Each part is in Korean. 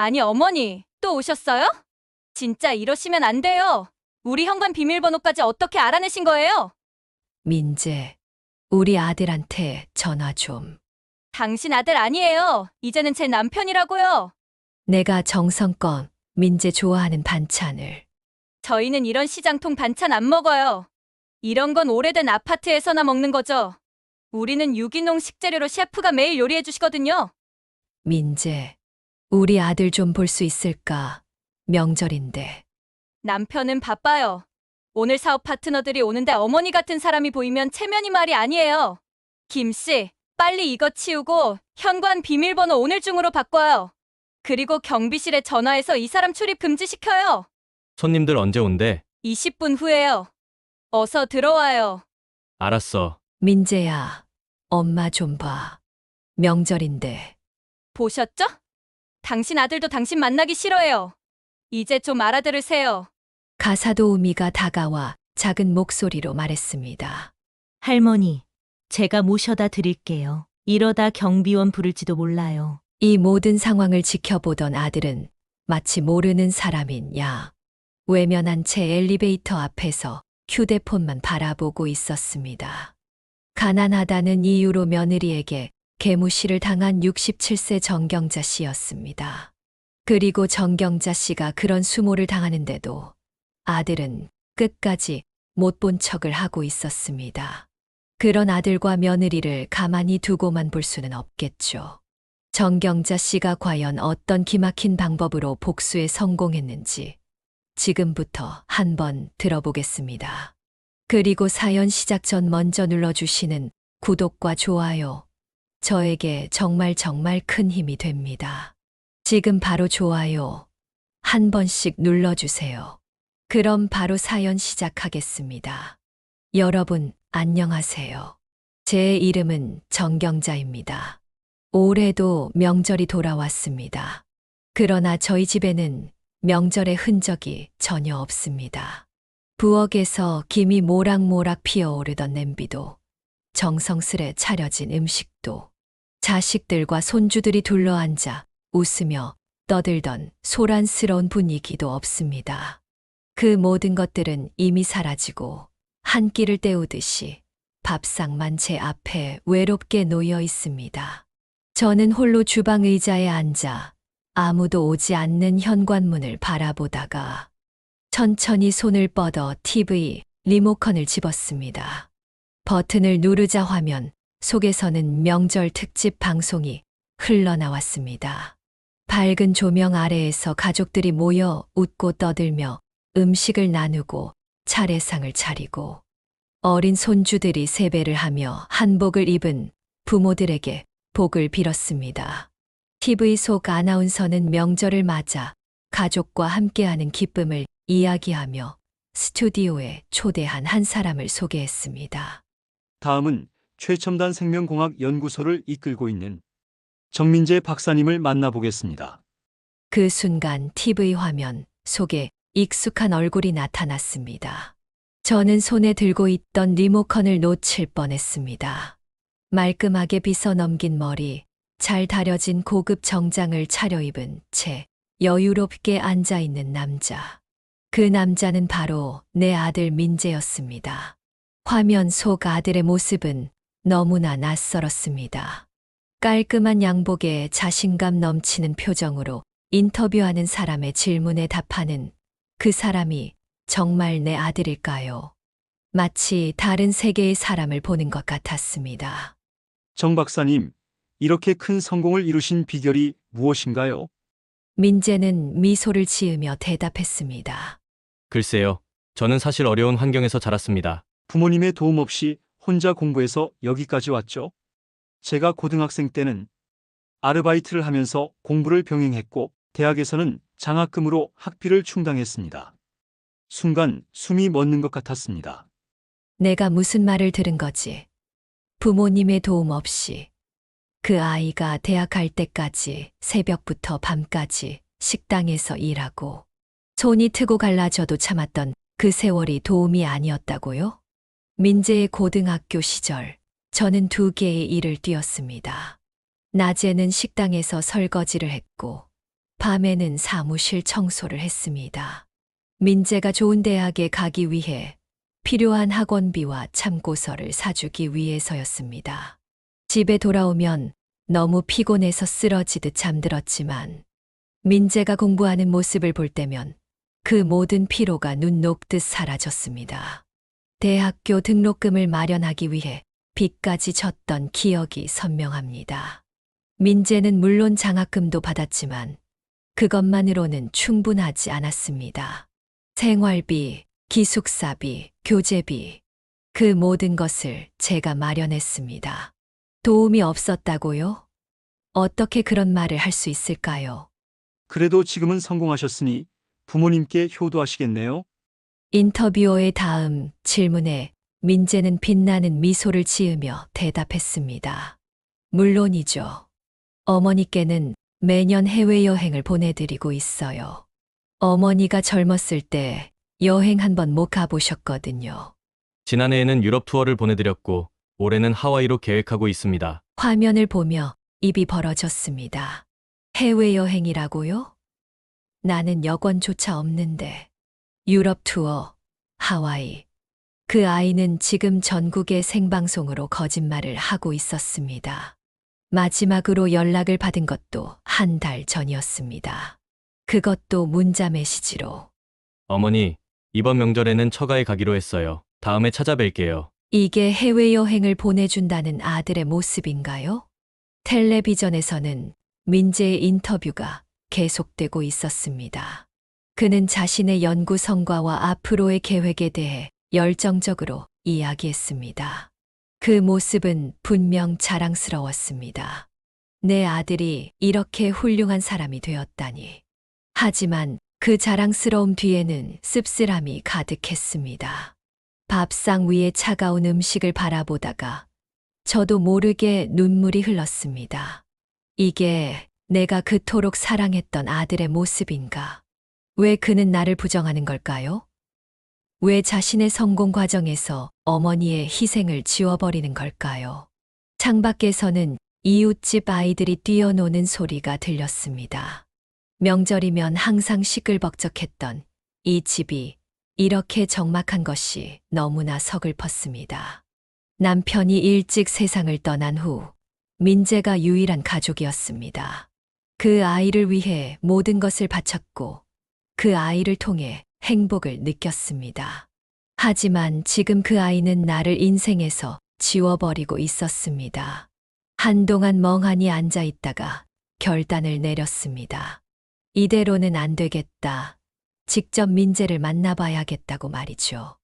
아니, 어머니, 또 오셨어요? 진짜 이러시면 안 돼요. 우리 현관 비밀번호까지 어떻게 알아내신 거예요? 민재, 우리 아들한테 전화 좀. 당신 아들 아니에요. 이제는 제 남편이라고요. 내가 정성껏 민재 좋아하는 반찬을. 저희는 이런 시장통 반찬 안 먹어요. 이런 건 오래된 아파트에서나 먹는 거죠. 우리는 유기농 식재료로 셰프가 매일 요리해 주시거든요. 민재, 우리 아들 좀 볼 수 있을까? 명절인데. 남편은 바빠요. 오늘 사업 파트너들이 오는데 어머니 같은 사람이 보이면 체면이 말이 아니에요. 김 씨, 빨리 이거 치우고 현관 비밀번호 오늘 중으로 바꿔요. 그리고 경비실에 전화해서 이 사람 출입 금지시켜요. 손님들 언제 온대? 20분 후에요. 어서 들어와요. 알았어. 민재야, 엄마 좀 봐. 명절인데. 보셨죠? 당신 아들도 당신 만나기 싫어해요. 이제 좀 알아들으세요. 가사도우미가 다가와 작은 목소리로 말했습니다. 할머니, 제가 모셔다 드릴게요. 이러다 경비원 부를지도 몰라요. 이 모든 상황을 지켜보던 아들은 마치 모르는 사람인 외면한 채 엘리베이터 앞에서 휴대폰만 바라보고 있었습니다. 가난하다는 이유로 며느리에게 개무시를 당한 67세 정경자 씨였습니다. 그리고 정경자 씨가 그런 수모를 당하는데도 아들은 끝까지 못 본 척을 하고 있었습니다. 그런 아들과 며느리를 가만히 두고만 볼 수는 없겠죠. 정경자 씨가 과연 어떤 기막힌 방법으로 복수에 성공했는지 지금부터 한번 들어보겠습니다. 그리고 사연 시작 전 먼저 눌러주시는 구독과 좋아요. 저에게 정말 큰 힘이 됩니다. 지금 바로 좋아요 한 번씩 눌러주세요. 그럼 바로 사연 시작하겠습니다. 여러분, 안녕하세요. 제 이름은 정경자입니다. 올해도 명절이 돌아왔습니다. 그러나 저희 집에는 명절의 흔적이 전혀 없습니다. 부엌에서 김이 모락모락 피어오르던 냄비도, 정성스레 차려진 음식도, 자식들과 손주들이 둘러앉아 웃으며 떠들던 소란스러운 분위기도 없습니다. 그 모든 것들은 이미 사라지고 한 끼를 때우듯이 밥상만 제 앞에 외롭게 놓여 있습니다. 저는 홀로 주방 의자에 앉아 아무도 오지 않는 현관문을 바라보다가 천천히 손을 뻗어 TV 리모컨을 집었습니다. 버튼을 누르자 화면 속에서는 명절 특집 방송이 흘러나왔습니다. 밝은 조명 아래에서 가족들이 모여 웃고 떠들며 음식을 나누고 차례상을 차리고 어린 손주들이 세배를 하며 한복을 입은 부모들에게 복을 빌었습니다. TV 속 아나운서는 명절을 맞아 가족과 함께하는 기쁨을 이야기하며 스튜디오에 초대한 한 사람을 소개했습니다. 다음은 최첨단 생명공학 연구소를 이끌고 있는 정민재 박사님을 만나보겠습니다. 그 순간 TV 화면 속에 익숙한 얼굴이 나타났습니다. 저는 손에 들고 있던 리모컨을 놓칠 뻔했습니다. 말끔하게 빗어 넘긴 머리, 잘 다려진 고급 정장을 차려입은 채 여유롭게 앉아있는 남자. 그 남자는 바로 내 아들 민재였습니다. 화면 속 아들의 모습은 너무나 낯설었습니다. 깔끔한 양복에 자신감 넘치는 표정으로 인터뷰하는 사람의 질문에 답하는 그 사람이 정말 내 아들일까요? 마치 다른 세계의 사람을 보는 것 같았습니다. 정 박사님, 이렇게 큰 성공을 이루신 비결이 무엇인가요? 민재는 미소를 지으며 대답했습니다. 글쎄요. 저는 사실 어려운 환경에서 자랐습니다. 부모님의 도움 없이 혼자 공부해서 여기까지 왔죠. 제가 고등학생 때는 아르바이트를 하면서 공부를 병행했고 대학에서는 장학금으로 학비를 충당했습니다. 순간 숨이 멎는 것 같았습니다. 내가 무슨 말을 들은 거지? 부모님의 도움 없이 그 아이가 대학 갈 때까지 새벽부터 밤까지 식당에서 일하고 손이 트고 갈라져도 참았던 그 세월이 도움이 아니었다고요? 민재의 고등학교 시절, 저는 2개의 일을 뛰었습니다. 낮에는 식당에서 설거지를 했고, 밤에는 사무실 청소를 했습니다. 민재가 좋은 대학에 가기 위해 필요한 학원비와 참고서를 사주기 위해서였습니다. 집에 돌아오면 너무 피곤해서 쓰러지듯 잠들었지만 민재가 공부하는 모습을 볼 때면 그 모든 피로가 눈 녹듯 사라졌습니다. 대학교 등록금을 마련하기 위해 빚까지 졌던 기억이 선명합니다. 민재는 물론 장학금도 받았지만 그것만으로는 충분하지 않았습니다. 생활비, 기숙사비, 교재비, 그 모든 것을 제가 마련했습니다. 도움이 없었다고요? 어떻게 그런 말을 할 수 있을까요? 그래도 지금은 성공하셨으니 부모님께 효도하시겠네요. 인터뷰어의 다음 질문에 민재는 빛나는 미소를 지으며 대답했습니다. 물론이죠. 어머니께는 매년 해외여행을 보내드리고 있어요. 어머니가 젊었을 때 여행 한번 못 가보셨거든요. 지난해에는 유럽 투어를 보내드렸고 올해는 하와이로 계획하고 있습니다. 화면을 보며 입이 벌어졌습니다. 해외여행이라고요? 나는 여권조차 없는데. 유럽 투어, 하와이. 그 아이는 지금 전국의 생방송으로 거짓말을 하고 있었습니다. 마지막으로 연락을 받은 것도 한 달 전이었습니다. 그것도 문자 메시지로. 어머니, 이번 명절에는 처가에 가기로 했어요. 다음에 찾아뵐게요. 이게 해외여행을 보내준다는 아들의 모습인가요? 텔레비전에서는 민재의 인터뷰가 계속되고 있었습니다. 그는 자신의 연구 성과와 앞으로의 계획에 대해 열정적으로 이야기했습니다. 그 모습은 분명 자랑스러웠습니다. 내 아들이 이렇게 훌륭한 사람이 되었다니. 하지만 그 자랑스러움 뒤에는 씁쓸함이 가득했습니다. 밥상 위에 차가운 음식을 바라보다가 저도 모르게 눈물이 흘렀습니다. 이게 내가 그토록 사랑했던 아들의 모습인가? 왜 그는 나를 부정하는 걸까요? 왜 자신의 성공 과정에서 어머니의 희생을 지워버리는 걸까요? 창밖에서는 이웃집 아이들이 뛰어노는 소리가 들렸습니다. 명절이면 항상 시끌벅적했던 이 집이 이렇게 적막한 것이 너무나 서글펐습니다. 남편이 일찍 세상을 떠난 후 민재가 유일한 가족이었습니다. 그 아이를 위해 모든 것을 바쳤고 그 아이를 통해 행복을 느꼈습니다. 하지만 지금 그 아이는 나를 인생에서 지워버리고 있었습니다. 한동안 멍하니 앉아 있다가 결단을 내렸습니다. 이대로는 안 되겠다. 직접 민재를 만나봐야겠다고 말이죠.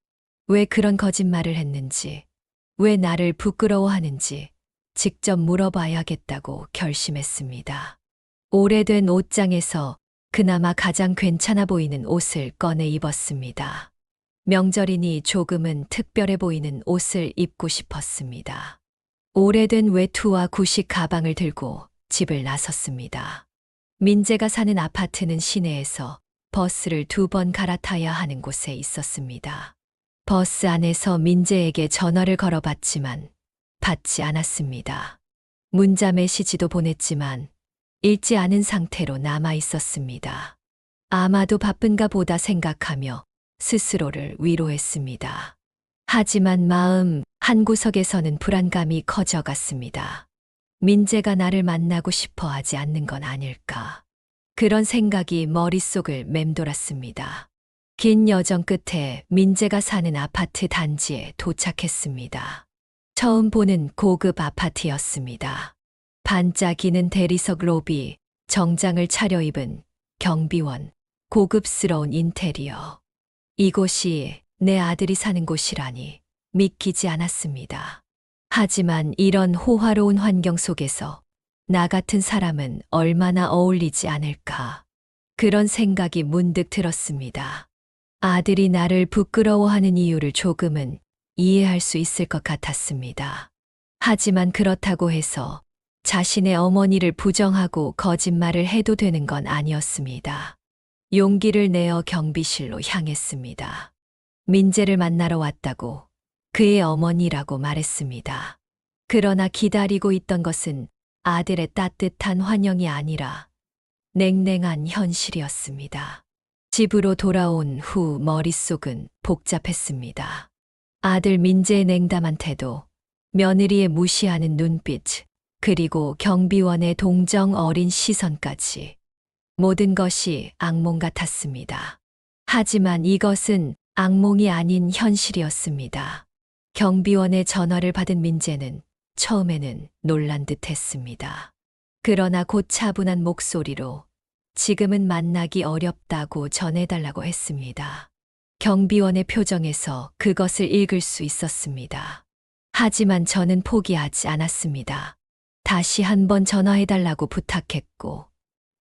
왜 그런 거짓말을 했는지, 왜 나를 부끄러워하는지 직접 물어봐야겠다고 결심했습니다. 오래된 옷장에서 그나마 가장 괜찮아 보이는 옷을 꺼내 입었습니다. 명절이니 조금은 특별해 보이는 옷을 입고 싶었습니다. 오래된 외투와 구식 가방을 들고 집을 나섰습니다. 민재가 사는 아파트는 시내에서 버스를 2번 갈아타야 하는 곳에 있었습니다. 버스 안에서 민재에게 전화를 걸어봤지만 받지 않았습니다. 문자 메시지도 보냈지만 읽지 않은 상태로 남아 있었습니다. 아마도 바쁜가 보다 생각하며 스스로를 위로했습니다. 하지만 마음 한구석에서는 불안감이 커져갔습니다. 민재가 나를 만나고 싶어 하지 않는 건 아닐까. 그런 생각이 머릿속을 맴돌았습니다. 긴 여정 끝에 민재가 사는 아파트 단지에 도착했습니다. 처음 보는 고급 아파트였습니다. 반짝이는 대리석 로비, 정장을 차려입은 경비원, 고급스러운 인테리어. 이곳이 내 아들이 사는 곳이라니 믿기지 않았습니다. 하지만 이런 호화로운 환경 속에서 나 같은 사람은 얼마나 어울리지 않을까. 그런 생각이 문득 들었습니다. 아들이 나를 부끄러워하는 이유를 조금은 이해할 수 있을 것 같았습니다. 하지만 그렇다고 해서 자신의 어머니를 부정하고 거짓말을 해도 되는 건 아니었습니다. 용기를 내어 경비실로 향했습니다. 민재를 만나러 왔다고 그의 어머니라고 말했습니다. 그러나 기다리고 있던 것은 아들의 따뜻한 환영이 아니라 냉랭한 현실이었습니다. 집으로 돌아온 후 머릿속은 복잡했습니다. 아들 민재의 냉담한 태도, 며느리의 무시하는 눈빛, 그리고 경비원의 동정 어린 시선까지. 모든 것이 악몽 같았습니다. 하지만 이것은 악몽이 아닌 현실이었습니다. 경비원의 전화를 받은 민재는 처음에는 놀란 듯 했습니다. 그러나 곧 차분한 목소리로 지금은 만나기 어렵다고 전해달라고 했습니다. 경비원의 표정에서 그것을 읽을 수 있었습니다. 하지만 저는 포기하지 않았습니다. 다시 한번 전화해달라고 부탁했고,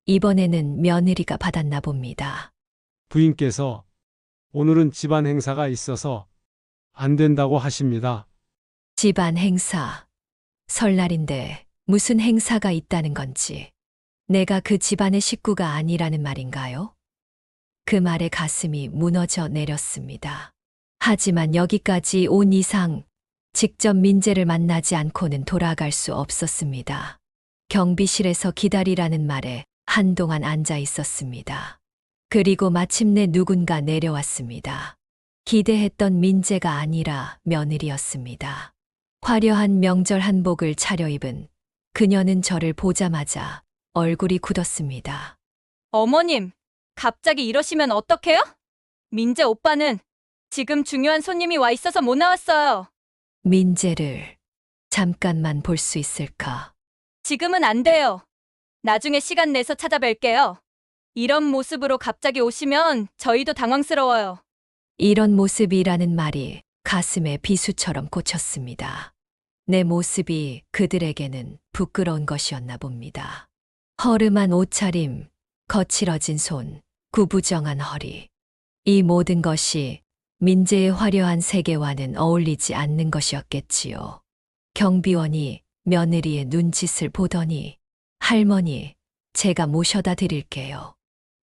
이번에는 며느리가 받았나 봅니다. 부인께서 오늘은 집안 행사가 있어서 안 된다고 하십니다. 집안 행사. 설날인데 무슨 행사가 있다는 건지. 내가 그 집안의 식구가 아니라는 말인가요? 그 말에 가슴이 무너져 내렸습니다. 하지만 여기까지 온 이상 직접 민재를 만나지 않고는 돌아갈 수 없었습니다. 경비실에서 기다리라는 말에 한동안 앉아 있었습니다. 그리고 마침내 누군가 내려왔습니다. 기대했던 민재가 아니라 며느리였습니다. 화려한 명절 한복을 차려입은 그녀는 저를 보자마자 얼굴이 굳었습니다. 어머님, 갑자기 이러시면 어떡해요? 민재 오빠는 지금 중요한 손님이 와 있어서 못 나왔어요. 민재를 잠깐만 볼 수 있을까? 지금은 안 돼요. 나중에 시간 내서 찾아뵐게요. 이런 모습으로 갑자기 오시면 저희도 당황스러워요. 이런 모습이라는 말이 가슴에 비수처럼 꽂혔습니다. 내 모습이 그들에게는 부끄러운 것이었나 봅니다. 허름한 옷차림, 거칠어진 손, 구부정한 허리. 이 모든 것이 민재의 화려한 세계와는 어울리지 않는 것이었겠지요. 경비원이 며느리의 눈짓을 보더니 할머니, 제가 모셔다 드릴게요.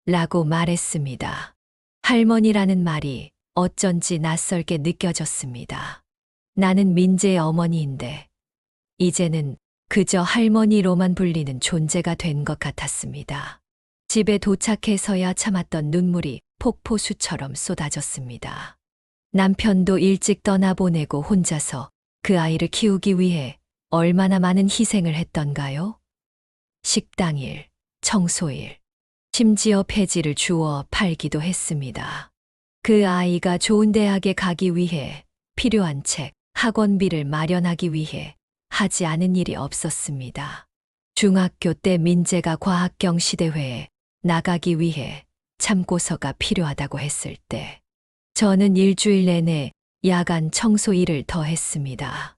라고 말했습니다. 할머니라는 말이 어쩐지 낯설게 느껴졌습니다. 나는 민재의 어머니인데 이제는 그저 할머니로만 불리는 존재가 된 것 같았습니다. 집에 도착해서야 참았던 눈물이 폭포수처럼 쏟아졌습니다. 남편도 일찍 떠나보내고 혼자서 그 아이를 키우기 위해 얼마나 많은 희생을 했던가요? 식당일, 청소일, 심지어 폐지를 주워 팔기도 했습니다. 그 아이가 좋은 대학에 가기 위해 필요한 책, 학원비를 마련하기 위해 하지 않은 일이 없었습니다. 중학교 때 민재가 과학경시대회에 나가기 위해 참고서가 필요하다고 했을 때 저는 일주일 내내 야간 청소 일을 더 했습니다.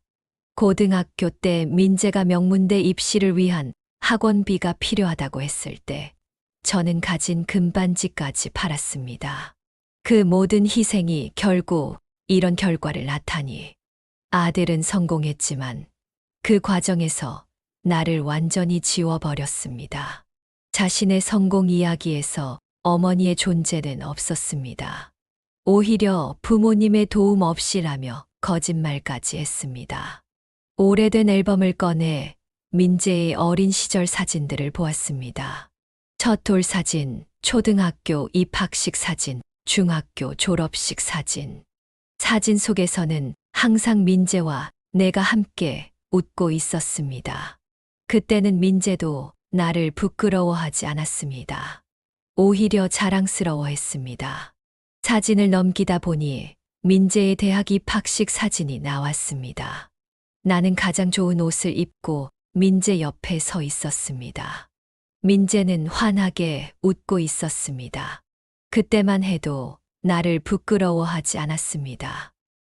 고등학교 때 민재가 명문대 입시를 위한 학원비가 필요하다고 했을 때 저는 가진 금반지까지 팔았습니다. 그 모든 희생이 결국 이런 결과를 낳다니. 아들은 성공했지만 그 과정에서 나를 완전히 지워버렸습니다. 자신의 성공 이야기에서 어머니의 존재는 없었습니다. 오히려 부모님의 도움 없이라며 거짓말까지 했습니다. 오래된 앨범을 꺼내 민재의 어린 시절 사진들을 보았습니다. 첫 돌 사진, 초등학교 입학식 사진, 중학교 졸업식 사진. 사진 속에서는 항상 민재와 내가 함께 웃고 있었습니다. 그때는 민재도 나를 부끄러워하지 않았습니다. 오히려 자랑스러워했습니다. 사진을 넘기다 보니 민재의 대학 입학식 사진이 나왔습니다. 나는 가장 좋은 옷을 입고 민재 옆에 서 있었습니다. 민재는 환하게 웃고 있었습니다. 그때만 해도 나를 부끄러워하지 않았습니다.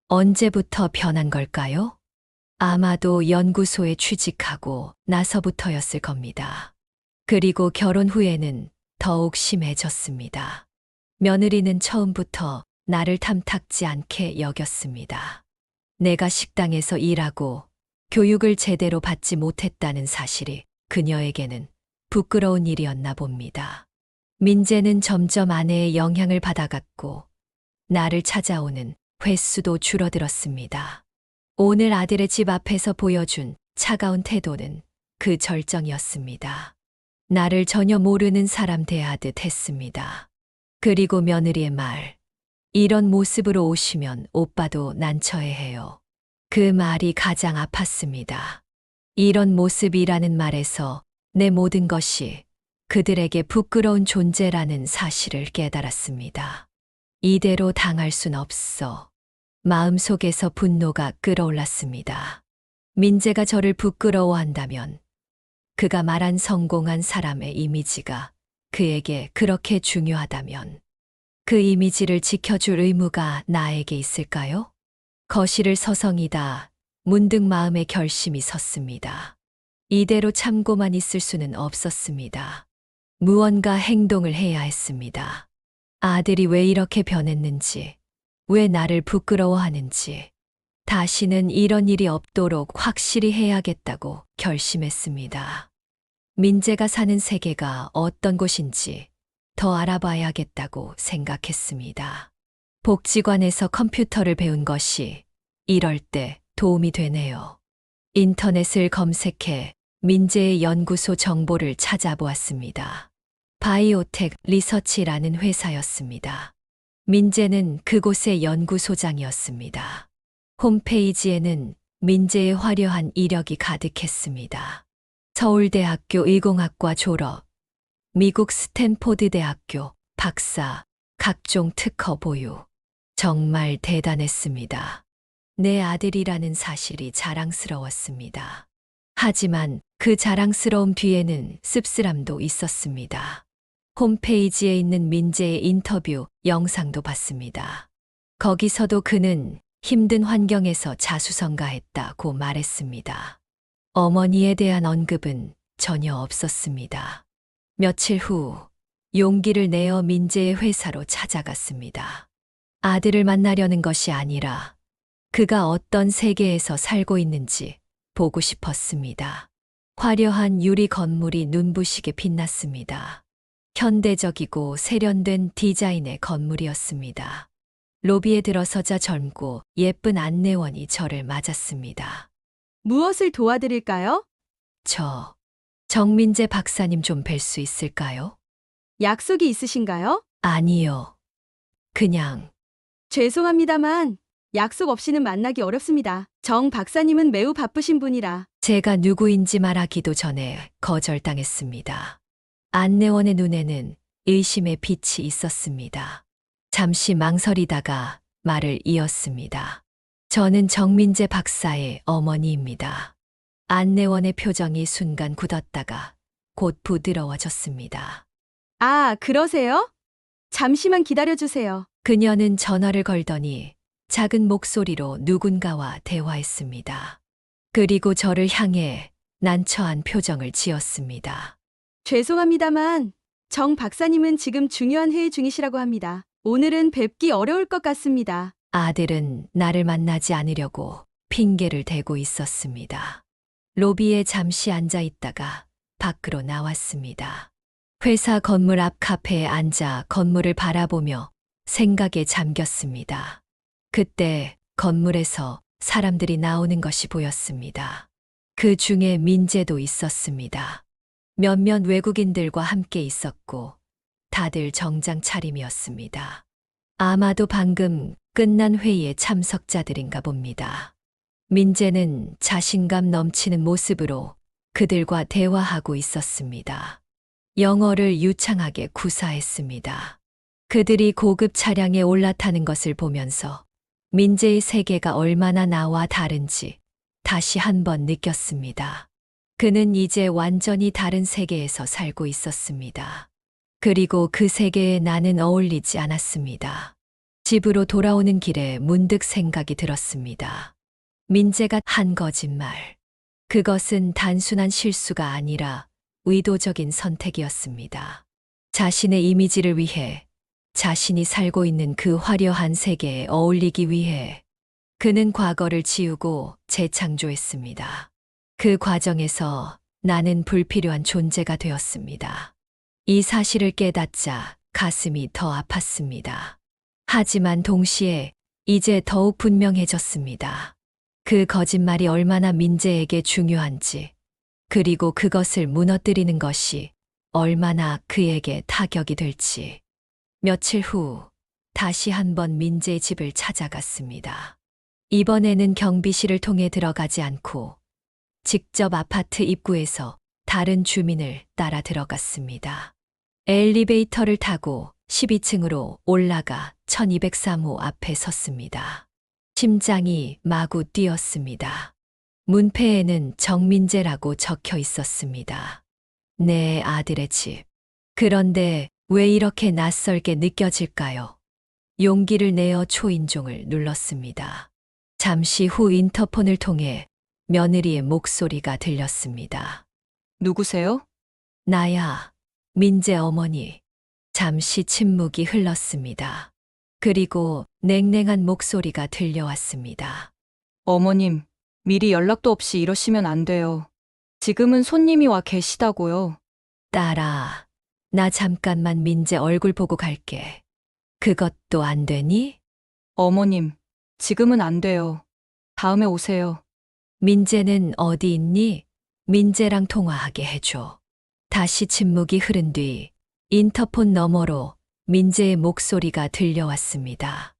언제부터 변한 걸까요? 아마도 연구소에 취직하고 나서부터였을 겁니다. 그리고 결혼 후에는 더욱 심해졌습니다. 며느리는 처음부터 나를 탐탁지 않게 여겼습니다. 내가 식당에서 일하고 교육을 제대로 받지 못했다는 사실이 그녀에게는 부끄러운 일이었나 봅니다. 민재는 점점 아내의 영향을 받아갔고 나를 찾아오는 횟수도 줄어들었습니다. 오늘 아들의 집 앞에서 보여준 차가운 태도는 그 절정이었습니다. 나를 전혀 모르는 사람 대하듯 했습니다. 그리고 며느리의 말. 이런 모습으로 오시면 오빠도 난처해해요. 그 말이 가장 아팠습니다. 이런 모습이라는 말에서 내 모든 것이 그들에게 부끄러운 존재라는 사실을 깨달았습니다. 이대로 당할 순 없어. 마음속에서 분노가 끓어올랐습니다. 민재가 저를 부끄러워한다면 그가 말한 성공한 사람의 이미지가 그에게 그렇게 중요하다면 그 이미지를 지켜줄 의무가 나에게 있을까요? 거실을 서성이다 문득 마음에 결심이 섰습니다. 이대로 참고만 있을 수는 없었습니다. 무언가 행동을 해야 했습니다. 아들이 왜 이렇게 변했는지, 왜 나를 부끄러워하는지, 다시는 이런 일이 없도록 확실히 해야겠다고 결심했습니다. 민재가 사는 세계가 어떤 곳인지 더 알아봐야겠다고 생각했습니다. 복지관에서 컴퓨터를 배운 것이 이럴 때 도움이 되네요. 인터넷을 검색해 민재의 연구소 정보를 찾아보았습니다. 바이오텍 리서치라는 회사였습니다. 민재는 그곳의 연구소장이었습니다. 홈페이지에는 민재의 화려한 이력이 가득했습니다. 서울대학교 의공학과 졸업, 미국 스탠포드 대학교 박사, 각종 특허 보유. 정말 대단했습니다. 내 아들이라는 사실이 자랑스러웠습니다. 하지만 그 자랑스러움 뒤에는 씁쓸함도 있었습니다. 홈페이지에 있는 민재의 인터뷰 영상도 봤습니다. 거기서도 그는 힘든 환경에서 자수성가했다고 말했습니다. 어머니에 대한 언급은 전혀 없었습니다. 며칠 후 용기를 내어 민재의 회사로 찾아갔습니다. 아들을 만나려는 것이 아니라 그가 어떤 세계에서 살고 있는지 보고 싶었습니다. 화려한 유리 건물이 눈부시게 빛났습니다. 현대적이고 세련된 디자인의 건물이었습니다. 로비에 들어서자 젊고 예쁜 안내원이 저를 맞았습니다. 무엇을 도와드릴까요? 정민재 박사님 좀 뵐 수 있을까요? 약속이 있으신가요? 아니요. 그냥 죄송합니다만 약속 없이는 만나기 어렵습니다. 정 박사님은 매우 바쁘신 분이라. 제가 누구인지 말하기도 전에 거절당했습니다. 안내원의 눈에는 의심의 빛이 있었습니다. 잠시 망설이다가 말을 이었습니다. 저는 정민재 박사의 어머니입니다. 안내원의 표정이 순간 굳었다가 곧 부드러워졌습니다. 아, 그러세요? 잠시만 기다려주세요. 그녀는 전화를 걸더니 작은 목소리로 누군가와 대화했습니다. 그리고 저를 향해 난처한 표정을 지었습니다. 죄송합니다만 정 박사님은 지금 중요한 회의 중이시라고 합니다. 오늘은 뵙기 어려울 것 같습니다. 아들은 나를 만나지 않으려고 핑계를 대고 있었습니다. 로비에 잠시 앉아 있다가 밖으로 나왔습니다. 회사 건물 앞 카페에 앉아 건물을 바라보며 생각에 잠겼습니다. 그때 건물에서 사람들이 나오는 것이 보였습니다. 그 중에 민재도 있었습니다. 몇몇 외국인들과 함께 있었고 다들 정장 차림이었습니다. 아마도 방금 끝난 회의의 참석자들인가 봅니다. 민재는 자신감 넘치는 모습으로 그들과 대화하고 있었습니다. 영어를 유창하게 구사했습니다. 그들이 고급 차량에 올라타는 것을 보면서 민재의 세계가 얼마나 나와 다른지 다시 한번 느꼈습니다. 그는 이제 완전히 다른 세계에서 살고 있었습니다. 그리고 그 세계에 나는 어울리지 않았습니다. 집으로 돌아오는 길에 문득 생각이 들었습니다. 민재가 한 거짓말. 그것은 단순한 실수가 아니라 의도적인 선택이었습니다. 자신의 이미지를 위해, 자신이 살고 있는 그 화려한 세계에 어울리기 위해 그는 과거를 지우고 재창조했습니다. 그 과정에서 나는 불필요한 존재가 되었습니다. 이 사실을 깨닫자 가슴이 더 아팠습니다. 하지만 동시에 이제 더욱 분명해졌습니다. 그 거짓말이 얼마나 민재에게 중요한지, 그리고 그것을 무너뜨리는 것이 얼마나 그에게 타격이 될지. 며칠 후 다시 한번 민재의 집을 찾아갔습니다. 이번에는 경비실을 통해 들어가지 않고 직접 아파트 입구에서 다른 주민을 따라 들어갔습니다. 엘리베이터를 타고 12층으로 올라가 1203호 앞에 섰습니다. 심장이 마구 뛰었습니다. 문패에는 정민재라고 적혀 있었습니다. 내 아들의 집. 그런데 왜 이렇게 낯설게 느껴질까요? 용기를 내어 초인종을 눌렀습니다. 잠시 후 인터폰을 통해 며느리의 목소리가 들렸습니다. 누구세요? 나야, 민재 어머니. 잠시 침묵이 흘렀습니다. 그리고 냉랭한 목소리가 들려왔습니다. 어머님, 미리 연락도 없이 이러시면 안 돼요. 지금은 손님이 와 계시다고요. 딸아, 나 잠깐만 민재 얼굴 보고 갈게. 그것도 안 되니? 어머님, 지금은 안 돼요. 다음에 오세요. 민재는 어디 있니? 민재랑 통화하게 해줘. 다시 침묵이 흐른 뒤 인터폰 너머로 민재의 목소리가 들려왔습니다.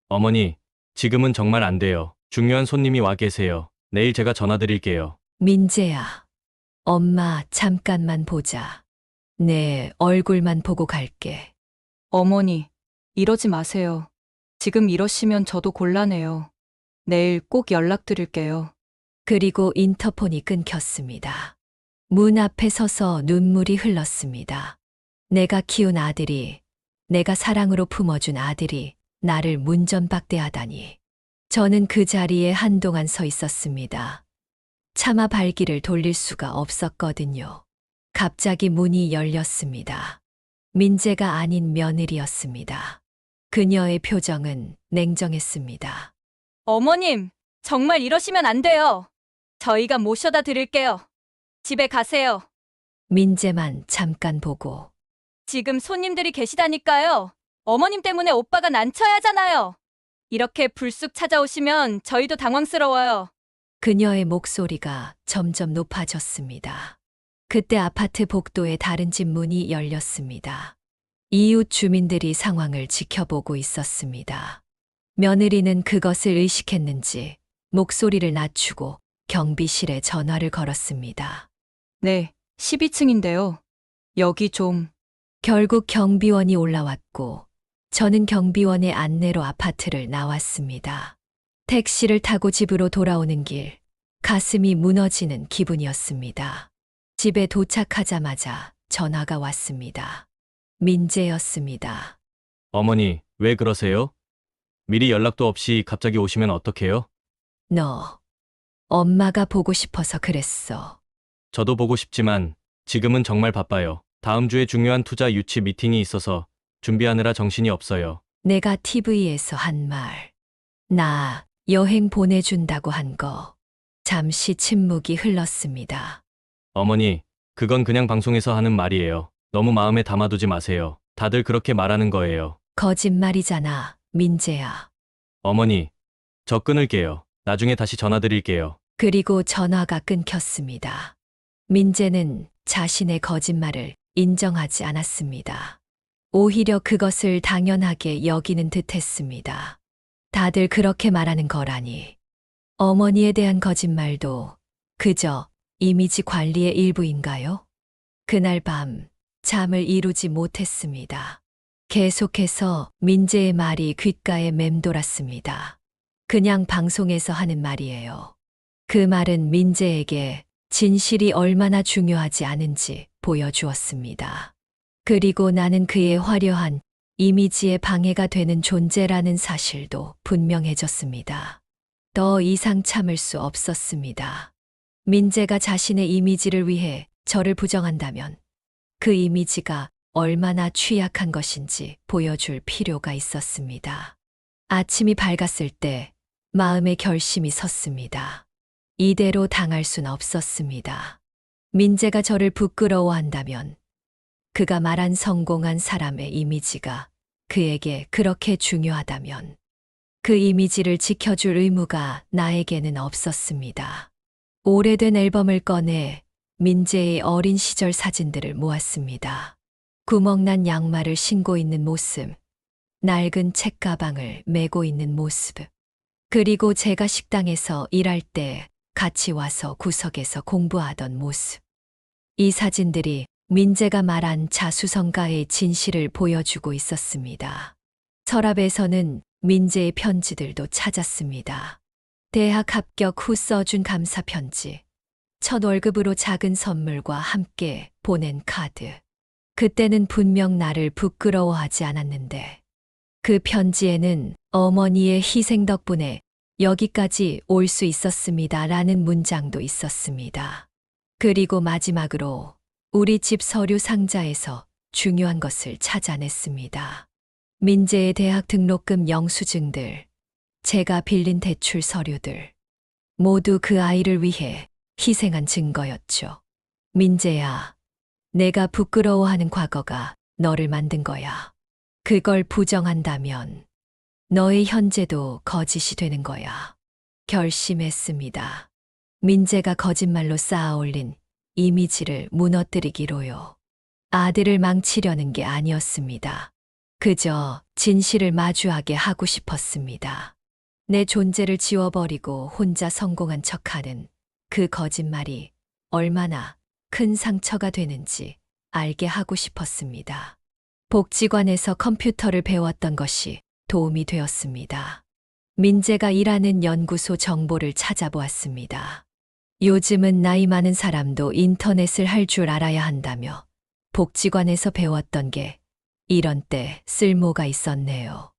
어머니, 지금은 정말 안 돼요. 중요한 손님이 와 계세요. 내일 제가 전화 드릴게요. 민재야, 엄마 잠깐만 보자. 내 얼굴만 보고 갈게. 어머니, 이러지 마세요. 지금 이러시면 저도 곤란해요. 내일 꼭 연락드릴게요. 그리고 인터폰이 끊겼습니다. 문 앞에 서서 눈물이 흘렀습니다. 내가 키운 아들이, 내가 사랑으로 품어준 아들이 나를 문전박대하다니. 저는 그 자리에 한동안 서 있었습니다. 차마 발길을 돌릴 수가 없었거든요. 갑자기 문이 열렸습니다. 민재가 아닌 며느리였습니다. 그녀의 표정은 냉정했습니다. 어머님, 정말 이러시면 안 돼요. 저희가 모셔다 드릴게요. 집에 가세요. 민재만 잠깐 보고 지금 손님들이 계시다니까요. 어머님 때문에 오빠가 난처해 하잖아요. 이렇게 불쑥 찾아오시면 저희도 당황스러워요. 그녀의 목소리가 점점 높아졌습니다. 그때 아파트 복도의 다른 집 문이 열렸습니다. 이웃 주민들이 상황을 지켜보고 있었습니다. 며느리는 그것을 의식했는지 목소리를 낮추고 경비실에 전화를 걸었습니다. 네, 12층인데요. 여기 좀. 결국 경비원이 올라왔고 저는 경비원의 안내로 아파트를 나왔습니다. 택시를 타고 집으로 돌아오는 길, 가슴이 무너지는 기분이었습니다. 집에 도착하자마자 전화가 왔습니다. 민재였습니다. 어머니, 왜 그러세요? 미리 연락도 없이 갑자기 오시면 어떡해요? 너, 엄마가 보고 싶어서 그랬어. 저도 보고 싶지만 지금은 정말 바빠요. 다음 주에 중요한 투자 유치 미팅이 있어서 준비하느라 정신이 없어요. 내가 TV에서 한 말. 나 여행 보내준다고 한 거. 잠시 침묵이 흘렀습니다. 어머니, 그건 그냥 방송에서 하는 말이에요. 너무 마음에 담아두지 마세요. 다들 그렇게 말하는 거예요. 거짓말이잖아, 민재야. 어머니, 저 끊을게요. 나중에 다시 전화 드릴게요. 그리고 전화가 끊겼습니다. 민재는 자신의 거짓말을 인정하지 않았습니다. 오히려 그것을 당연하게 여기는 듯 했습니다. 다들 그렇게 말하는 거라니. 어머니에 대한 거짓말도 그저 이미지 관리의 일부인가요? 그날 밤 잠을 이루지 못했습니다. 계속해서 민재의 말이 귓가에 맴돌았습니다. 그냥 방송에서 하는 말이에요. 그 말은 민재에게 진실이 얼마나 중요하지 않은지 보여주었습니다. 그리고 나는 그의 화려한 이미지에 방해가 되는 존재라는 사실도 분명해졌습니다. 더 이상 참을 수 없었습니다. 민재가 자신의 이미지를 위해 저를 부정한다면 그 이미지가 얼마나 취약한 것인지 보여줄 필요가 있었습니다. 아침이 밝았을 때 마음의 결심이 섰습니다. 이대로 당할 순 없었습니다. 민재가 저를 부끄러워한다면 그가 말한 성공한 사람의 이미지가 그에게 그렇게 중요하다면 그 이미지를 지켜줄 의무가 나에게는 없었습니다. 오래된 앨범을 꺼내 민재의 어린 시절 사진들을 모았습니다. 구멍난 양말을 신고 있는 모습, 낡은 책가방을 메고 있는 모습, 그리고 제가 식당에서 일할 때 같이 와서 구석에서 공부하던 모습. 이 사진들이 민재가 말한 자수성가의 진실을 보여주고 있었습니다. 서랍에서는 민재의 편지들도 찾았습니다. 대학 합격 후 써준 감사 편지, 첫 월급으로 작은 선물과 함께 보낸 카드. 그때는 분명 나를 부끄러워하지 않았는데 그 편지에는 어머니의 희생 덕분에 여기까지 올 수 있었습니다. 라는 문장도 있었습니다. 그리고 마지막으로 우리 집 서류 상자에서 중요한 것을 찾아냈습니다. 민재의 대학 등록금 영수증들, 제가 빌린 대출 서류들, 모두 그 아이를 위해 희생한 증거였죠. 민재야, 내가 부끄러워하는 과거가 너를 만든 거야. 그걸 부정한다면 너의 현재도 거짓이 되는 거야. 결심했습니다. 민재가 거짓말로 쌓아올린 이미지를 무너뜨리기로요. 아들을 망치려는 게 아니었습니다. 그저 진실을 마주하게 하고 싶었습니다. 내 존재를 지워버리고 혼자 성공한 척하는 그 거짓말이 얼마나 큰 상처가 되는지 알게 하고 싶었습니다. 복지관에서 컴퓨터를 배웠던 것이 도움이 되었습니다. 민재가 일하는 연구소 정보를 찾아보았습니다. 요즘은 나이 많은 사람도 인터넷을 할 줄 알아야 한다며 복지관에서 배웠던 게 이런 때 쓸모가 있었네요.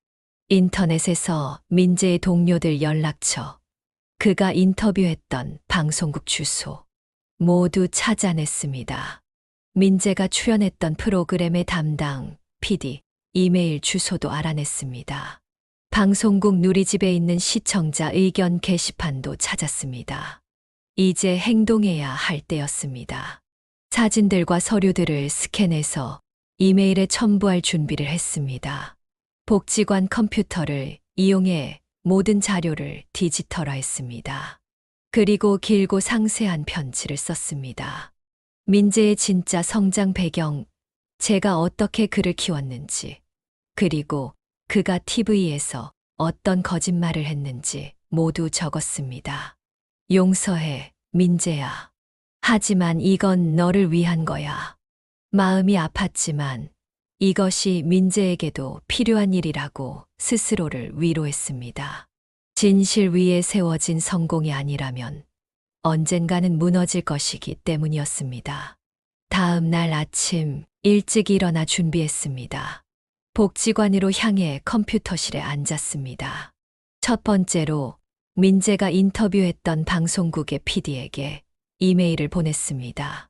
인터넷에서 민재의 동료들 연락처, 그가 인터뷰했던 방송국 주소 모두 찾아냈습니다. 민재가 출연했던 프로그램의 담당 PD 이메일 주소도 알아냈습니다. 방송국 누리집에 있는 시청자 의견 게시판도 찾았습니다. 이제 행동해야 할 때였습니다. 사진들과 서류들을 스캔해서 이메일에 첨부할 준비를 했습니다. 복지관 컴퓨터를 이용해 모든 자료를 디지털화했습니다. 그리고 길고 상세한 편지를 썼습니다. 민재의 진짜 성장 배경, 제가 어떻게 그를 키웠는지, 그리고 그가 TV에서 어떤 거짓말을 했는지 모두 적었습니다. 용서해, 민재야. 하지만 이건 너를 위한 거야. 마음이 아팠지만 이것이 민재에게도 필요한 일이라고 스스로를 위로했습니다. 진실 위에 세워진 성공이 아니라면 언젠가는 무너질 것이기 때문이었습니다. 다음 날 아침 일찍 일어나 준비했습니다. 복지관으로 향해 컴퓨터실에 앉았습니다. 첫 번째로 민재가 인터뷰했던 방송국의 PD에게 이메일을 보냈습니다.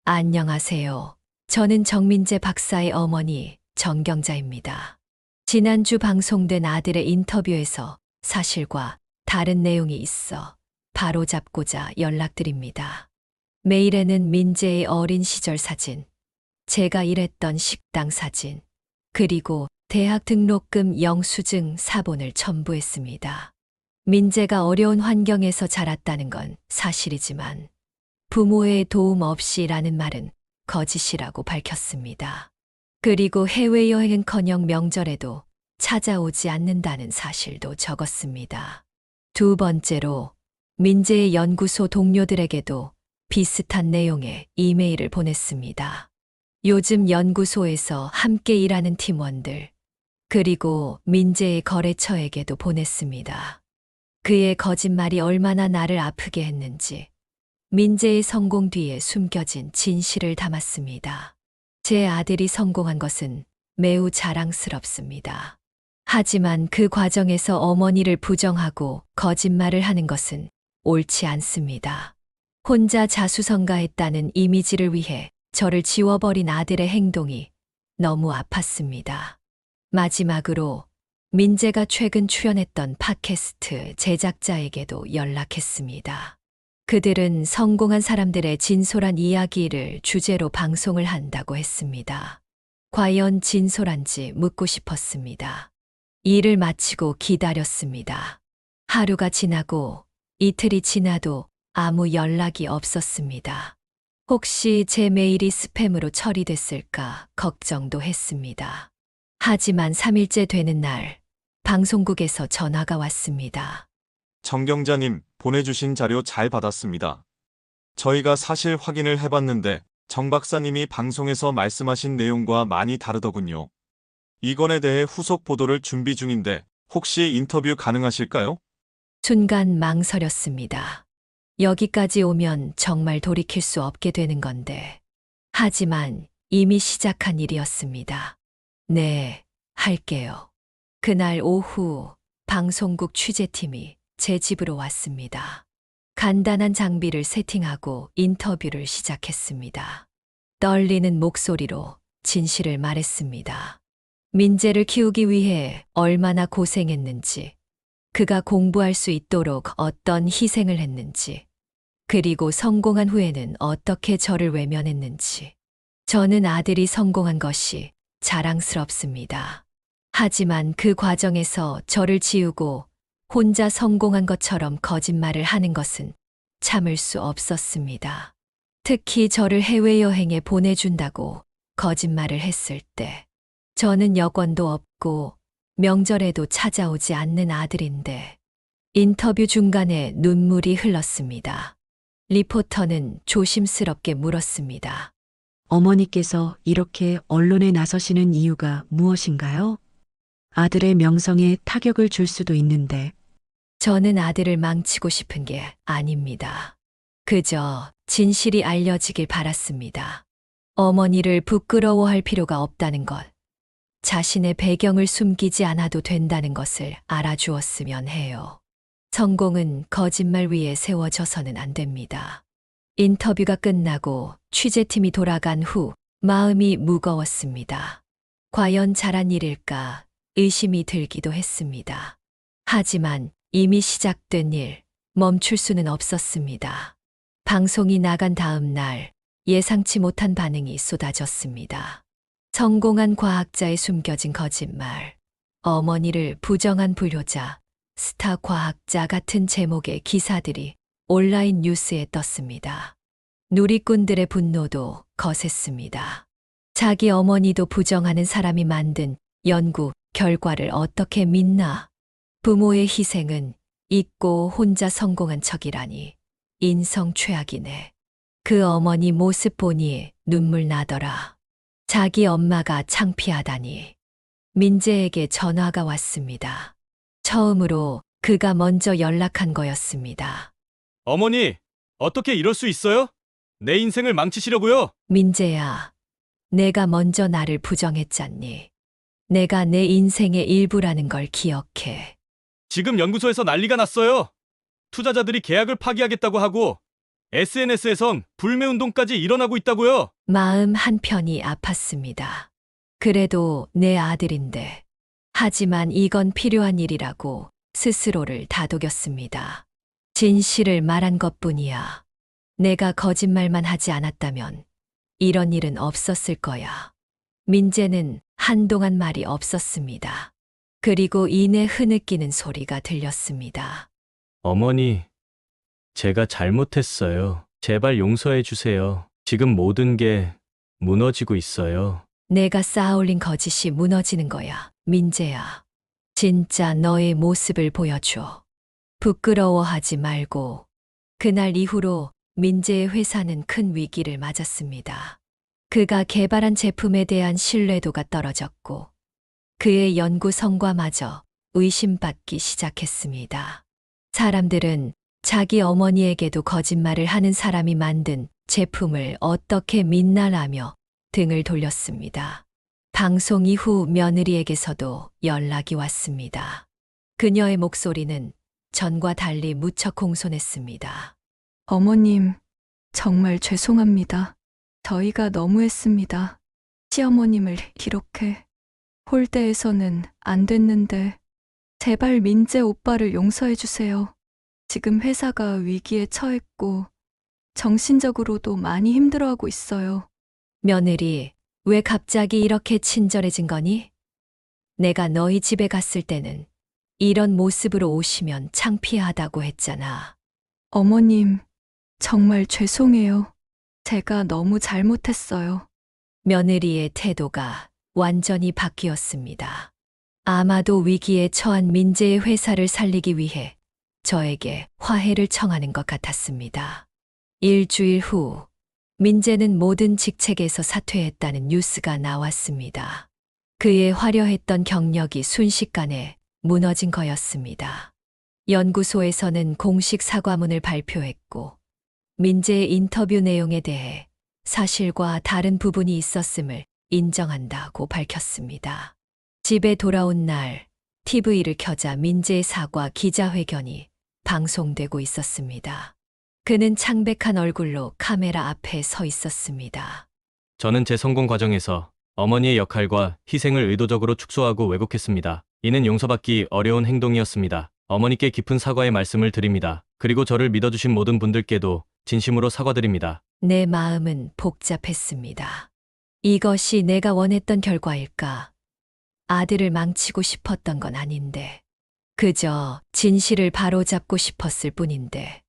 안녕하세요. 저는 정민재 박사의 어머니 정경자입니다. 지난주 방송된 아들의 인터뷰에서 사실과 다른 내용이 있어 바로잡고자 연락드립니다. 메일에는 민재의 어린 시절 사진, 제가 일했던 식당 사진, 그리고 대학 등록금 영수증 사본을 첨부했습니다. 민재가 어려운 환경에서 자랐다는 건 사실이지만 부모의 도움 없이라는 말은 거짓이라고 밝혔습니다. 그리고 해외여행은커녕 명절에도 찾아오지 않는다는 사실도 적었습니다. 두 번째로 민재의 연구소 동료들에게도 비슷한 내용의 이메일을 보냈습니다. 요즘 연구소에서 함께 일하는 팀원들, 그리고 민재의 거래처에게도 보냈습니다. 그의 거짓말이 얼마나 나를 아프게 했는지, 민재의 성공 뒤에 숨겨진 진실을 담았습니다. 제 아들이 성공한 것은 매우 자랑스럽습니다. 하지만 그 과정에서 어머니를 부정하고 거짓말을 하는 것은 옳지 않습니다. 혼자 자수성가했다는 이미지를 위해 저를 지워버린 아들의 행동이 너무 아팠습니다. 마지막으로 민재가 최근 출연했던 팟캐스트 제작자에게도 연락했습니다. 그들은 성공한 사람들의 진솔한 이야기를 주제로 방송을 한다고 했습니다. 과연 진솔한지 묻고 싶었습니다. 일을 마치고 기다렸습니다. 하루가 지나고 이틀이 지나도 아무 연락이 없었습니다. 혹시 제 메일이 스팸으로 처리됐을까 걱정도 했습니다. 하지만 3일째 되는 날, 방송국에서 전화가 왔습니다. 정 경자님, 보내주신 자료 잘 받았습니다. 저희가 사실 확인을 해봤는데 정 박사님이 방송에서 말씀하신 내용과 많이 다르더군요. 이 건에 대해 후속 보도를 준비 중인데 혹시 인터뷰 가능하실까요? 순간 망설였습니다. 여기까지 오면 정말 돌이킬 수 없게 되는 건데. 하지만 이미 시작한 일이었습니다. 네, 할게요. 그날 오후 방송국 취재팀이 제 집으로 왔습니다. 간단한 장비를 세팅하고 인터뷰를 시작했습니다. 떨리는 목소리로 진실을 말했습니다. 민재를 키우기 위해 얼마나 고생했는지, 그가 공부할 수 있도록 어떤 희생을 했는지, 그리고 성공한 후에는 어떻게 저를 외면했는지. 저는 아들이 성공한 것이 자랑스럽습니다. 하지만 그 과정에서 저를 지우고 혼자 성공한 것처럼 거짓말을 하는 것은 참을 수 없었습니다. 특히 저를 해외여행에 보내준다고 거짓말을 했을 때, 저는 여권도 없고 명절에도 찾아오지 않는 아들인데. 인터뷰 중간에 눈물이 흘렀습니다. 리포터는 조심스럽게 물었습니다. 어머니께서 이렇게 언론에 나서시는 이유가 무엇인가요? 아들의 명성에 타격을 줄 수도 있는데. 저는 아들을 망치고 싶은 게 아닙니다. 그저 진실이 알려지길 바랐습니다. 어머니를 부끄러워할 필요가 없다는 것, 자신의 배경을 숨기지 않아도 된다는 것을 알아주었으면 해요. 성공은 거짓말 위에 세워져서는 안 됩니다. 인터뷰가 끝나고 취재팀이 돌아간 후 마음이 무거웠습니다. 과연 잘한 일일까 의심이 들기도 했습니다. 하지만 이미 시작된 일, 멈출 수는 없었습니다. 방송이 나간 다음 날 예상치 못한 반응이 쏟아졌습니다. 성공한 과학자의 숨겨진 거짓말, 어머니를 부정한 불효자, 스타 과학자 같은 제목의 기사들이 온라인 뉴스에 떴습니다. 누리꾼들의 분노도 거셌습니다. 자기 어머니도 부정하는 사람이 만든 연구 결과를 어떻게 믿나? 부모의 희생은 잊고 혼자 성공한 척이라니 인성 최악이네. 그 어머니 모습 보니 눈물 나더라. 자기 엄마가 창피하다니. 민재에게 전화가 왔습니다. 처음으로 그가 먼저 연락한 거였습니다. 어머니, 어떻게 이럴 수 있어요? 내 인생을 망치시려고요? 민재야, 내가 먼저 나를 부정했잖니. 내가 내 인생의 일부라는 걸 기억해. 지금 연구소에서 난리가 났어요. 투자자들이 계약을 파기하겠다고 하고 SNS에선 불매운동까지 일어나고 있다고요. 마음 한편이 아팠습니다. 그래도 내 아들인데. 하지만 이건 필요한 일이라고 스스로를 다독였습니다. 진실을 말한 것뿐이야. 내가 거짓말만 하지 않았다면 이런 일은 없었을 거야. 민재는 한동안 말이 없었습니다. 그리고 이내 흐느끼는 소리가 들렸습니다. 어머니, 제가 잘못했어요. 제발 용서해 주세요. 지금 모든 게 무너지고 있어요. 내가 쌓아올린 거짓이 무너지는 거야, 민재야. 진짜 너의 모습을 보여줘. 부끄러워하지 말고. 그날 이후로 민재의 회사는 큰 위기를 맞았습니다. 그가 개발한 제품에 대한 신뢰도가 떨어졌고 그의 연구 성과마저 의심받기 시작했습니다. 사람들은 자기 어머니에게도 거짓말을 하는 사람이 만든 제품을 어떻게 믿나라며 등을 돌렸습니다. 방송 이후 며느리에게서도 연락이 왔습니다. 그녀의 목소리는 전과 달리 무척 공손했습니다. 어머님, 정말 죄송합니다. 저희가 너무했습니다. 시어머님을 이렇게 홀대해서는 안 됐는데 제발 민재 오빠를 용서해 주세요. 지금 회사가 위기에 처했고 정신적으로도 많이 힘들어하고 있어요. 며느리, 왜 갑자기 이렇게 친절해진 거니? 내가 너희 집에 갔을 때는 이런 모습으로 오시면 창피하다고 했잖아. 어머님, 정말 죄송해요. 제가 너무 잘못했어요. 며느리의 태도가 완전히 바뀌었습니다. 아마도 위기에 처한 민재의 회사를 살리기 위해 저에게 화해를 청하는 것 같았습니다. 일주일 후, 민재는 모든 직책에서 사퇴했다는 뉴스가 나왔습니다. 그의 화려했던 경력이 순식간에 무너진 거였습니다. 연구소에서는 공식 사과문을 발표했고, 민재의 인터뷰 내용에 대해 사실과 다른 부분이 있었음을 인정한다고 밝혔습니다. 집에 돌아온 날, TV를 켜자 민재의 사과 기자회견이 방송되고 있었습니다. 그는 창백한 얼굴로 카메라 앞에 서 있었습니다. 저는 제 성공 과정에서 어머니의 역할과 희생을 의도적으로 축소하고 왜곡했습니다. 이는 용서받기 어려운 행동이었습니다. 어머니께 깊은 사과의 말씀을 드립니다. 그리고 저를 믿어주신 모든 분들께도 진심으로 사과드립니다. 내 마음은 복잡했습니다. 이것이 내가 원했던 결과일까? 아들을 망치고 싶었던 건 아닌데, 그저 진실을 바로잡고 싶었을 뿐인데.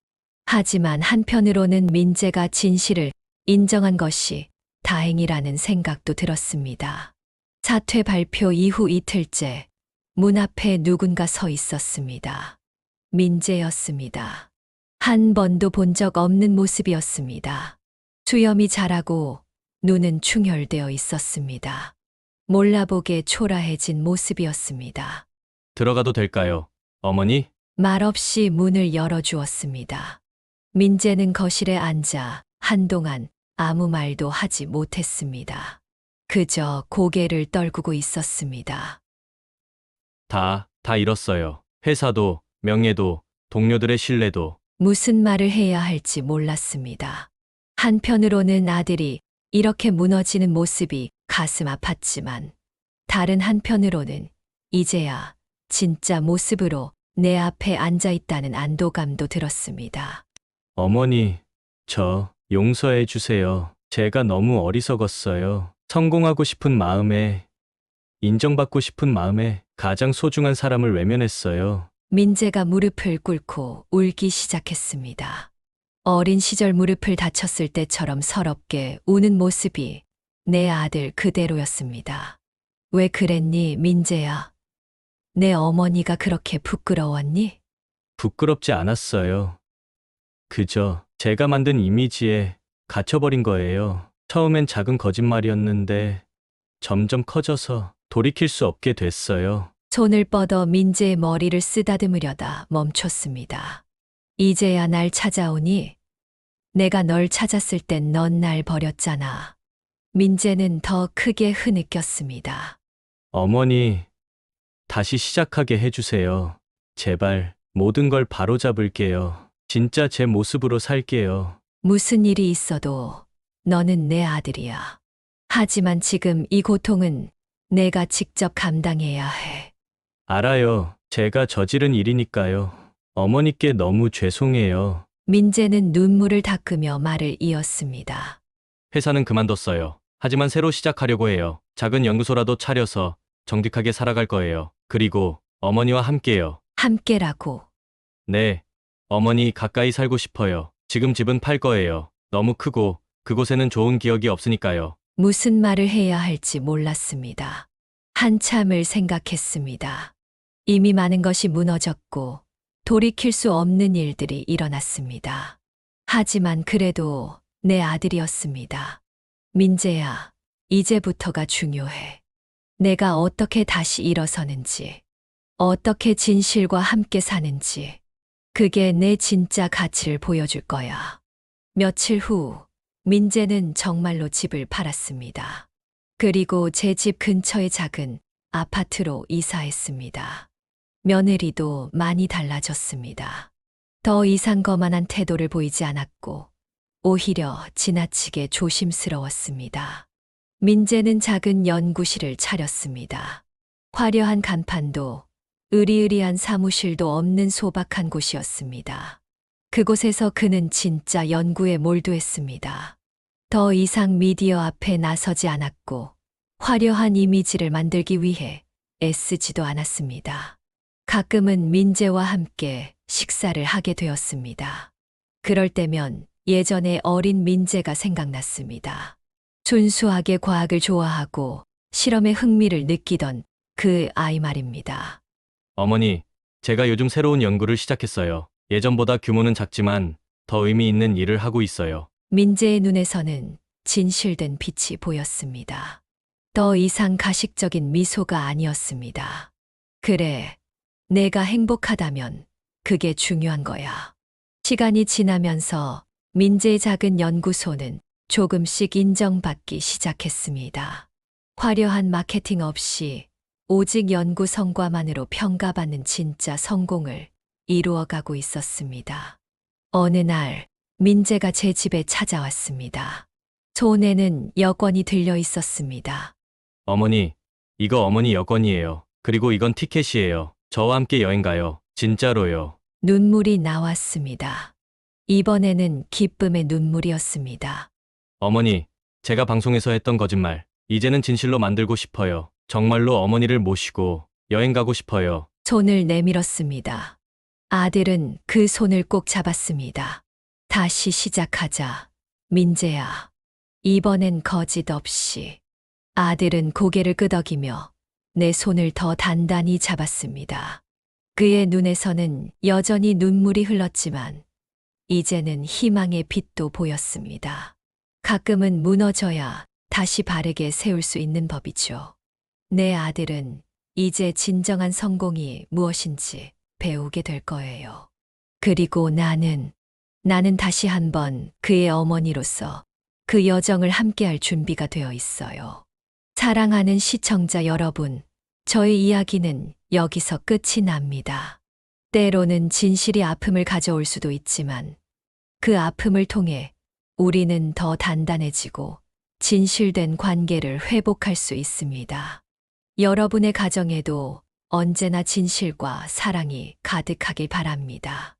하지만 한편으로는 민재가 진실을 인정한 것이 다행이라는 생각도 들었습니다. 사퇴 발표 이후 이틀째 문 앞에 누군가 서 있었습니다. 민재였습니다. 한 번도 본 적 없는 모습이었습니다. 수염이 자라고 눈은 충혈되어 있었습니다. 몰라보게 초라해진 모습이었습니다. 들어가도 될까요, 어머니? 말없이 문을 열어주었습니다. 민재는 거실에 앉아 한동안 아무 말도 하지 못했습니다. 그저 고개를 떨구고 있었습니다. 다 잃었어요. 회사도, 명예도, 동료들의 신뢰도. 무슨 말을 해야 할지 몰랐습니다. 한편으로는 아들이 이렇게 무너지는 모습이 가슴 아팠지만, 다른 한편으로는 이제야 진짜 모습으로 내 앞에 앉아 있다는 안도감도 들었습니다. 어머니, 저 용서해 주세요. 제가 너무 어리석었어요. 성공하고 싶은 마음에, 인정받고 싶은 마음에 가장 소중한 사람을 외면했어요. 민재가 무릎을 꿇고 울기 시작했습니다. 어린 시절 무릎을 다쳤을 때처럼 서럽게 우는 모습이 내 아들 그대로였습니다. 왜 그랬니, 민재야? 내 어머니가 그렇게 부끄러웠니? 부끄럽지 않았어요. 그저 제가 만든 이미지에 갇혀버린 거예요. 처음엔 작은 거짓말이었는데 점점 커져서 돌이킬 수 없게 됐어요. 손을 뻗어 민재의 머리를 쓰다듬으려다 멈췄습니다. 이제야 날 찾아오니? 내가 널 찾았을 땐 넌 날 버렸잖아. 민재는 더 크게 흐느꼈습니다. 어머니, 다시 시작하게 해주세요. 제발 모든 걸 바로잡을게요. 진짜 제 모습으로 살게요. 무슨 일이 있어도 너는 내 아들이야. 하지만 지금 이 고통은 내가 직접 감당해야 해. 알아요. 제가 저지른 일이니까요. 어머니께 너무 죄송해요. 민재는 눈물을 닦으며 말을 이었습니다. 회사는 그만뒀어요. 하지만 새로 시작하려고 해요. 작은 연구소라도 차려서 정직하게 살아갈 거예요. 그리고 어머니와 함께요. 함께라고. 네, 어머니 가까이 살고 싶어요. 지금 집은 팔 거예요. 너무 크고 그곳에는 좋은 기억이 없으니까요. 무슨 말을 해야 할지 몰랐습니다. 한참을 생각했습니다. 이미 많은 것이 무너졌고 돌이킬 수 없는 일들이 일어났습니다. 하지만 그래도 내 아들이었습니다. 민재야, 이제부터가 중요해. 내가 어떻게 다시 일어서는지, 어떻게 진실과 함께 사는지, 그게 내 진짜 가치를 보여줄 거야. 며칠 후, 민재는 정말로 집을 팔았습니다. 그리고 제 집 근처의 작은 아파트로 이사했습니다. 며느리도 많이 달라졌습니다. 더 이상 거만한 태도를 보이지 않았고, 오히려 지나치게 조심스러웠습니다. 민재는 작은 연구실을 차렸습니다. 화려한 간판도 으리으리한 사무실도 없는 소박한 곳이었습니다. 그곳에서 그는 진짜 연구에 몰두했습니다. 더 이상 미디어 앞에 나서지 않았고 화려한 이미지를 만들기 위해 애쓰지도 않았습니다. 가끔은 민재와 함께 식사를 하게 되었습니다. 그럴 때면 예전의 어린 민재가 생각났습니다. 순수하게 과학을 좋아하고 실험에 흥미를 느끼던 그 아이 말입니다. 어머니, 제가 요즘 새로운 연구를 시작했어요. 예전보다 규모는 작지만 더 의미 있는 일을 하고 있어요. 민재의 눈에서는 진실된 빛이 보였습니다. 더 이상 가식적인 미소가 아니었습니다. 그래, 내가 행복하다면 그게 중요한 거야. 시간이 지나면서 민재의 작은 연구소는 조금씩 인정받기 시작했습니다. 화려한 마케팅 없이 오직 연구 성과만으로 평가받는 진짜 성공을 이루어가고 있었습니다. 어느 날 민재가 제 집에 찾아왔습니다. 손에는 여권이 들려 있었습니다. 어머니, 이거 어머니 여권이에요. 그리고 이건 티켓이에요. 저와 함께 여행 가요. 진짜로요. 눈물이 나왔습니다. 이번에는 기쁨의 눈물이었습니다. 어머니, 제가 방송에서 했던 거짓말, 이제는 진실로 만들고 싶어요. 정말로 어머니를 모시고 여행 가고 싶어요. 손을 내밀었습니다. 아들은 그 손을 꼭 잡았습니다. 다시 시작하자. 민재야. 이번엔 거짓 없이. 아들은 고개를 끄덕이며 내 손을 더 단단히 잡았습니다. 그의 눈에서는 여전히 눈물이 흘렀지만 이제는 희망의 빛도 보였습니다. 가끔은 무너져야 다시 바르게 세울 수 있는 법이죠. 내 아들은 이제 진정한 성공이 무엇인지 배우게 될 거예요. 그리고 나는 다시 한번 그의 어머니로서 그 여정을 함께할 준비가 되어 있어요. 사랑하는 시청자 여러분, 저의 이야기는 여기서 끝이 납니다. 때로는 진실이 아픔을 가져올 수도 있지만 그 아픔을 통해 우리는 더 단단해지고 진실된 관계를 회복할 수 있습니다. 여러분의 가정에도 언제나 진실과 사랑이 가득하길 바랍니다.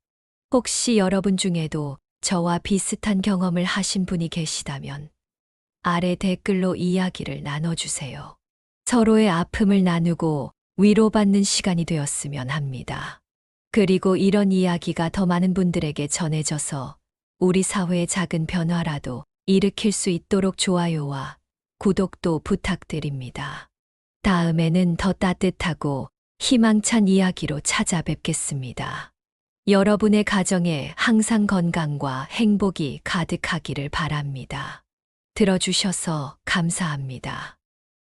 혹시 여러분 중에도 저와 비슷한 경험을 하신 분이 계시다면 아래 댓글로 이야기를 나눠주세요. 서로의 아픔을 나누고 위로받는 시간이 되었으면 합니다. 그리고 이런 이야기가 더 많은 분들에게 전해져서 우리 사회의 작은 변화라도 일으킬 수 있도록 좋아요와 구독도 부탁드립니다. 다음에는 더 따뜻하고 희망찬 이야기로 찾아뵙겠습니다. 여러분의 가정에 항상 건강과 행복이 가득하기를 바랍니다. 들어주셔서 감사합니다.